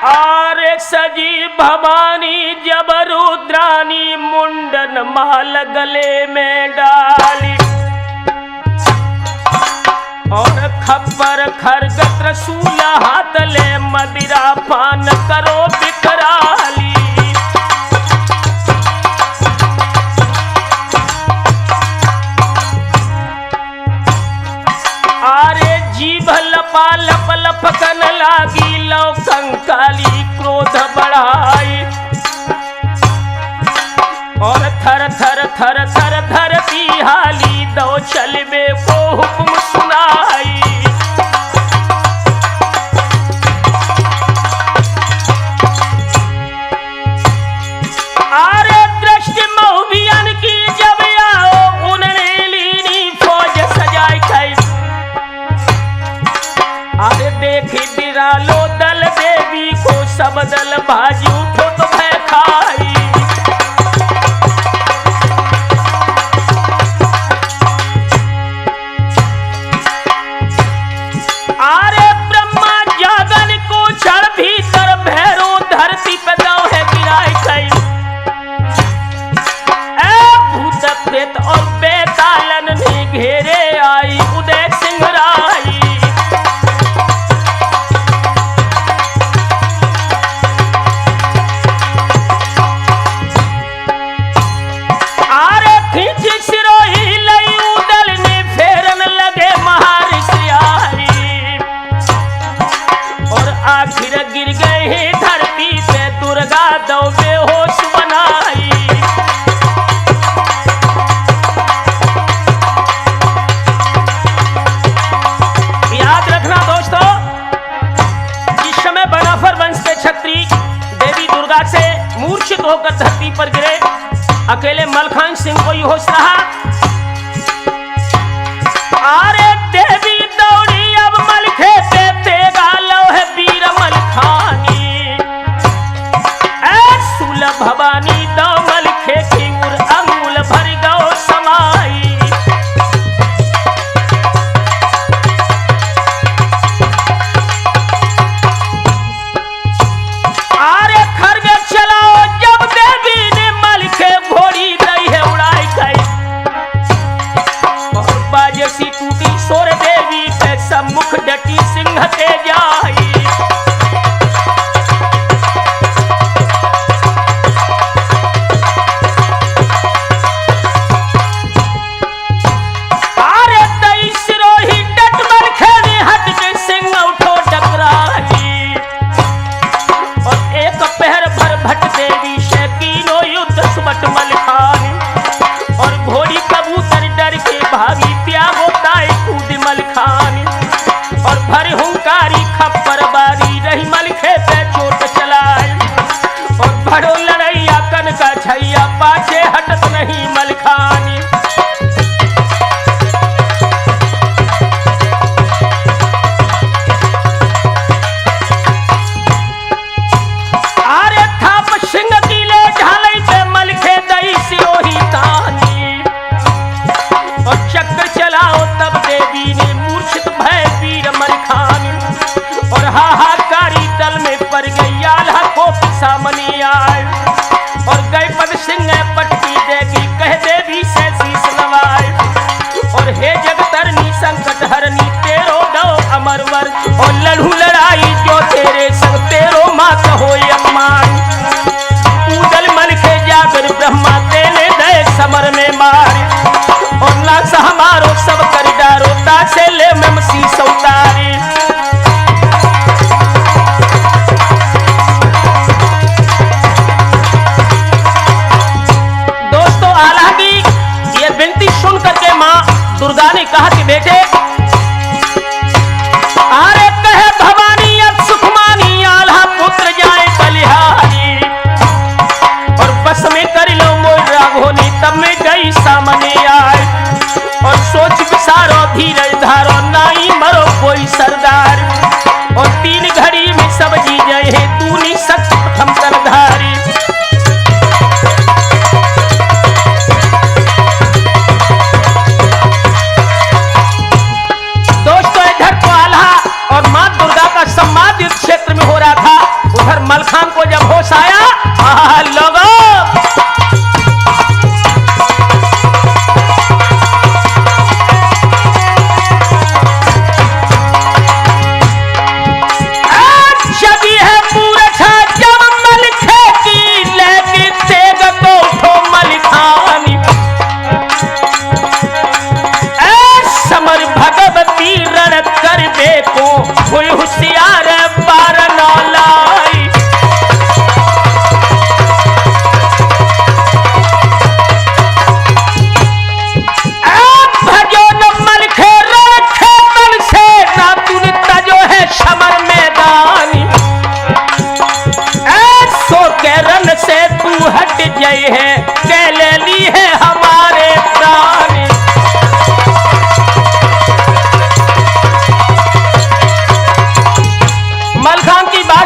और सजी भवानी जब रुद्रानी मुंडन माल गले में डाली और खप्पर खरग त्रिशूल हाथ ले मदिरा पान करो बिकराली। आरे जीभ लपा लप लपकन लागी लो कंकाली क्रोध बढ़ाई और थर थर थर थर धरती हाली दो चलबे को हुक्म सुनाई। आरे दृष्टि महुबियन की जब आओ उन्होंने लीनी फौज सजाई कई। आरे देखी बिरालो दल देवी को सब दल भाजी उठो तो भय खाई। आरे ब्रह्मा जागन को क्षण भीतर भैरो धरती पे दो है गिराई कई। भूत प्रेत और बेतालन ने घेरे आई उदय सिंह राई। आखिर गिर गए हैं धरती पे दुर्गा दो बेहोश बनाई। याद रखना दोस्तों, जिस समय बनाफर वंश के क्षत्रिय देवी दुर्गा से मूर्छित होकर धरती पर गिरे, अकेले मलखान सिंह को ही होश रहा। आरे देवी दौड़ी अब मलखे पे तेगा लो है वीर मलखानी। सुल भवानी दो मलखे की उर अंगुल भर गो समाई। आरे खरग चलाओ जब देवी ने मलखे घोड़ी दई है उड़ाई गई। बाजे सी टूटी सोर देवी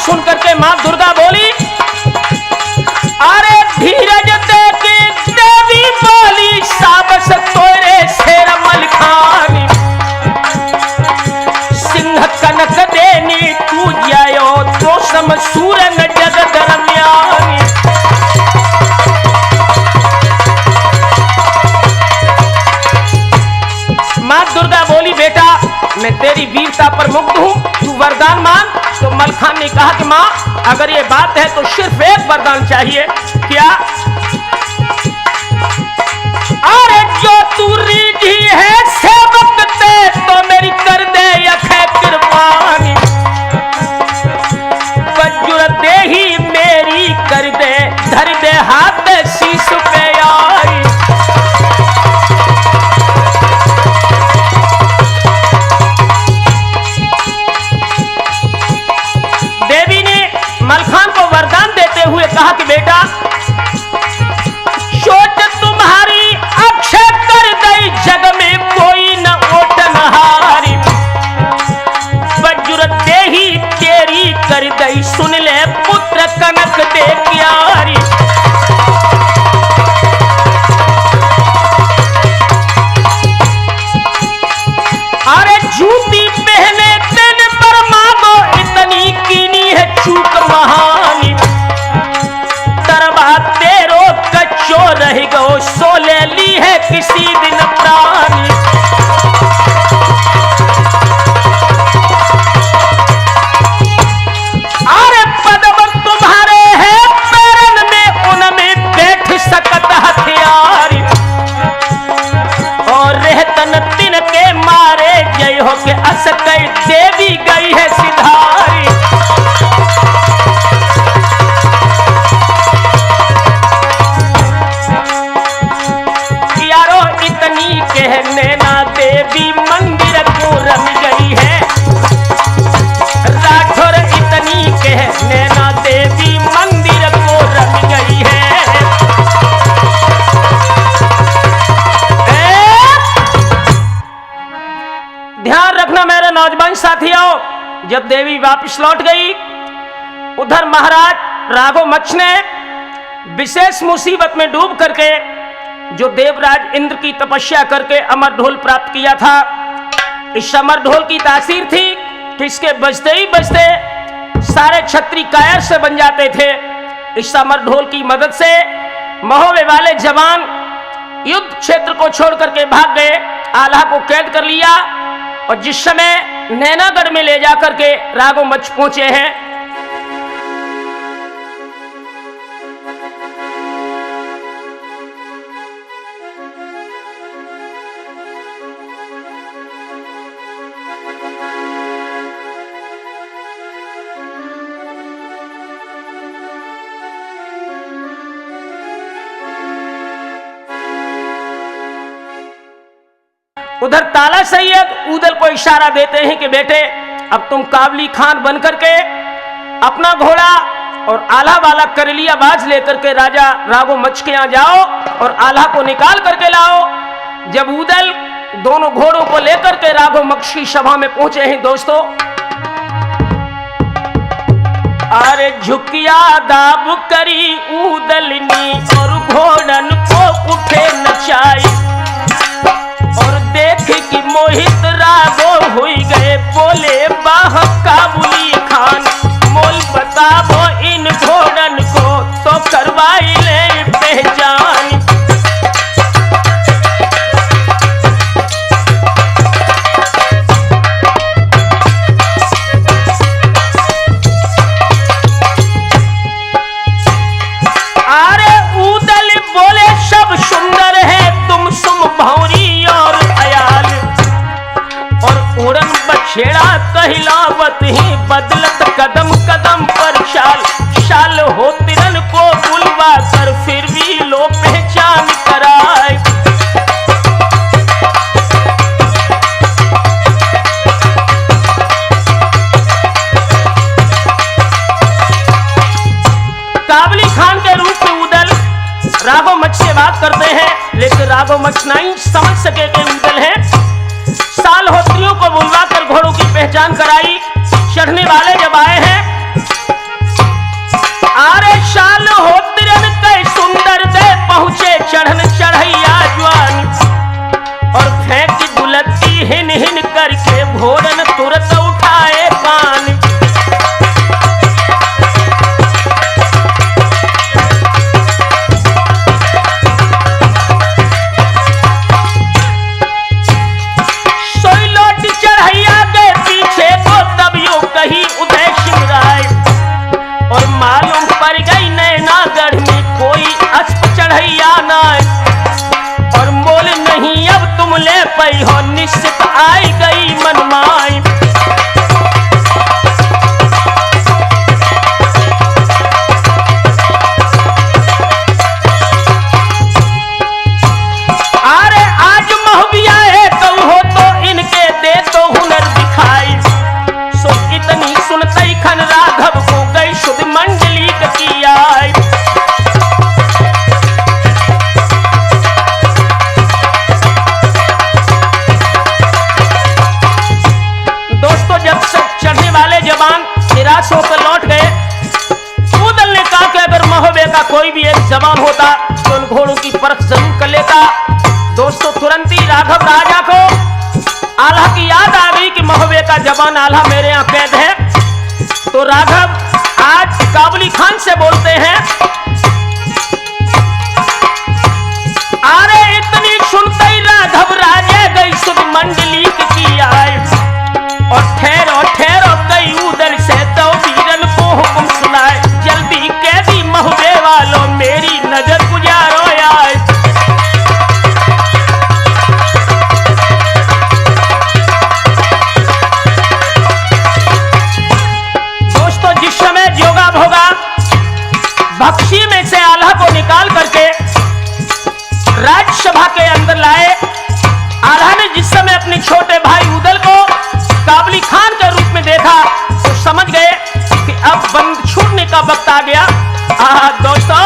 सुन करके मां दुर्गा बोली, अरे धीरज देके देवी बोली, साबस तोरे शेर मलखानी, सिंह कनक देनी तू जायो, तो सम सूरन जग दरम्यानी। मां दुर्गा बोली, बेटा मैं तेरी वीरता पर मुग्ध हूं, तू वरदान मांग। तो मलखान ने कहा कि मां अगर ये बात है तो सिर्फ एक वरदान चाहिए। क्या? अरे जो तू रीझी है सेवक ते, तो मेरी कर दे यखे कृपानी, वज्र दे ही मेरी कर दे, धर दे हाथ शीश पे आई। मलखान को वरदान देते हुए कहा कि बेटा सोच तुम्हारी अक्षय कर दई, जग में कोई न ओट नहारी, वज्र दे ही तेरी कर दई, सुन ले पुत्र कनक दे प्यारी। अरे जूती पहने दिन पर मांगो, इतनी कीनी है चूक महानी, तरबा तेरो कच्चो रह गो, सो ले ली है किसी दिन प्राणी। अरे पदम तुम्हारे हैं पैरन में, उनमें बैठ सकत हथियारी, और रहतन तिन के मारे जय हो के असकई देवी गई है सिधारी। यारो इतनी कहने ना देवी मंदिर को रम गई है, राठौर इतनी कहने ना देवी मंदिर को रम गई है। ध्यान रखना मेरे नौजवान साथियों, जब देवी वापस लौट गई, उधर महाराज राघोमक्ष ने विशेष मुसीबत में डूब करके जो देवराज इंद्र की तपस्या करके अमर ढोल प्राप्त किया था, इस अमर ढोल की तासीर थी कि इसके बजते ही बजते सारे क्षत्रिय कायर से बन जाते थे। इस अमर ढोल की मदद से महोबे वाले जवान युद्ध क्षेत्र को छोड़ करके भाग गए, आल्हा को कैद कर लिया, और जिस समय नैनागढ़ में ले जाकर के राघोमक्ष पहुंचे हैं, उधर ताला सैयद उदल को इशारा देते हैं कि बेटे अब तुम काबली खान बन करके अपना घोड़ा और आल्हा वाला करेलिया बाज लेकर के राजा राघोमक्ष के यहाँ जाओ और आल्हा को निकाल करके लाओ। जब उदल दोनों घोड़ों को लेकर के राघोमक्ष की सभा में पहुंचे हैं दोस्तों, अरे झुकिया दाब करी उदलनी और घोड़न को उठे नचाई, और देख कि मोहित राघो हुई गए, बोले बाह काबुली खान, मोल बताबो इन घोड़न को तो करवाई ले पहचान। अरे उदल बोले सब सुंदर है, तुम सुम भौरी और अयाल, और उड़न बछेड़ा कहलावत ही बदलत कदम कदम पर शाल, शाल हो तिरन को बुलवा कर फिर भी लो पहचान कराए। काबली खान के रूप में उदल राघोमक्ष से बात करते हैं, लेकिन राघोमक्ष नहीं समझ सके कि उदल है। सालहोत्रियों को बुलवा कर घोड़ों की पहचान कराई। चढ़ने वाले जब आए हैं पई हो निश्चित आई गई मनमाई। अरे आज महबिया है तो हो तो इनके दे तो हुनर दिखाई। सो इतनी सुनते ही खन राघव को गई शुद्ध मंडली की आई। दोस्तों जब से चढ़ने वाले जवान निराश होकर लौट गए, उदल ने कहा कि अगर महोबे का कोई भी एक जवान होता तो उन घोड़ों की परख जरूर कर लेता। दोस्तों तुरंत ही राघव राजा को आल्हा की याद आ गई कि महोबे का जवान आल्हा मेरे यहाँ कैद है। तो राघव आज काबुली खान से बोलते हैं, अरे इतनी सुनते ही राघव राजा गई शुद्ध मंडली की आए। और ठहरो कई उधर से तो वीरन को हुक्म सुनाए, जल्दी कैदी महुबे वालों मेरी नजर गुजारो आए। दोस्तों जिस समय जोगा भोगा भक्सी में से आल्हा को निकाल करके राज्यसभा के अंदर लाए, आल्हा ने जिस समय अपने छोटे भाई उदल को काबुली खान के रूप में देखा तो समझ गए कि अब बंद छूटने का वक्त आ गया। दोस्तों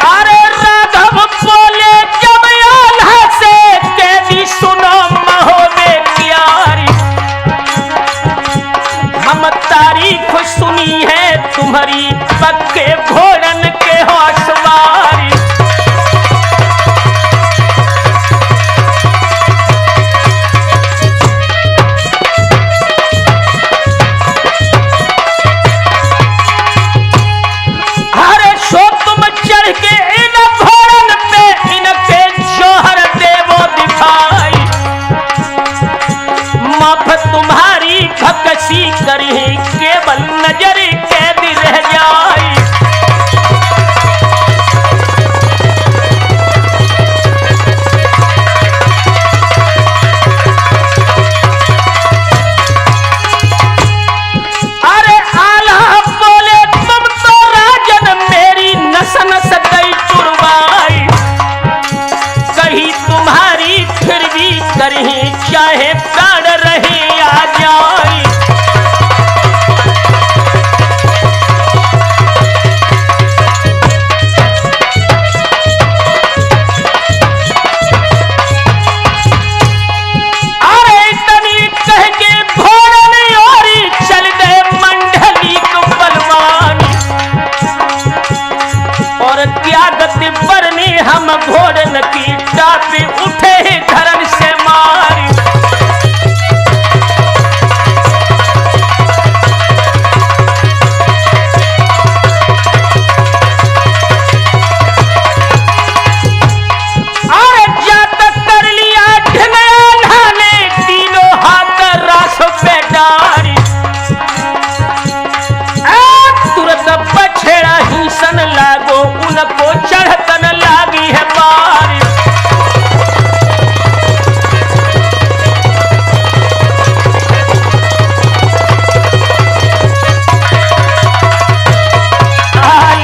अरे राघव बोले जब आल्हा से कैदी सुनो महोबे की यारी, हम तारीफ सुनी है तुम्हारी पक्के घोड़न के हो सवारी। अरे सो तुम चढ़ के इन घोड़न पे इनके जौहर देवो दिखाई, माफ तुम्हारी भक्सी करी केवल नजर कैदी रह जाई। अरे आल्हा बोले तुम तो राजन मेरी नस नस गई तुरवाई, कहीं तुम्हारी फिर भी करी चाहे प्राण रहे आ जाए। अरे इतनी कह के घोड़न ओरी चल गए मंडली को बलवान, और क्या गति बरनी हम घोड़न की टापी उठे धरन से मारी। अरे जातक कर लिया ढंगया ने तीनों हाथ रास पे डारी, तुरंत बछड़ा ही सन लागो उनको चढ़तन लागी है बारी।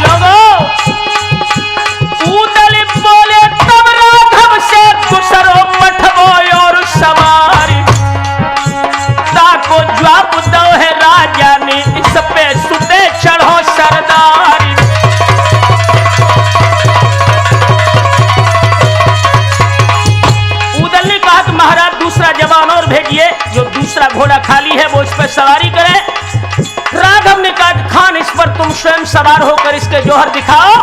लोगों उदल बोले तब राघव से दूसरो पठवो और सवारी, ताको जवाब दो है राजा ने इस पे सुते चढ़ो सरदारी। उदल ने कहा कि महाराज दूसरा जवान और भेजिए, जो दूसरा घोड़ा खाली है वो इस पर सवारी करे। राघव ने कहा कि खान इस पर तुम स्वयं सवार होकर इसके जौहर दिखाओ।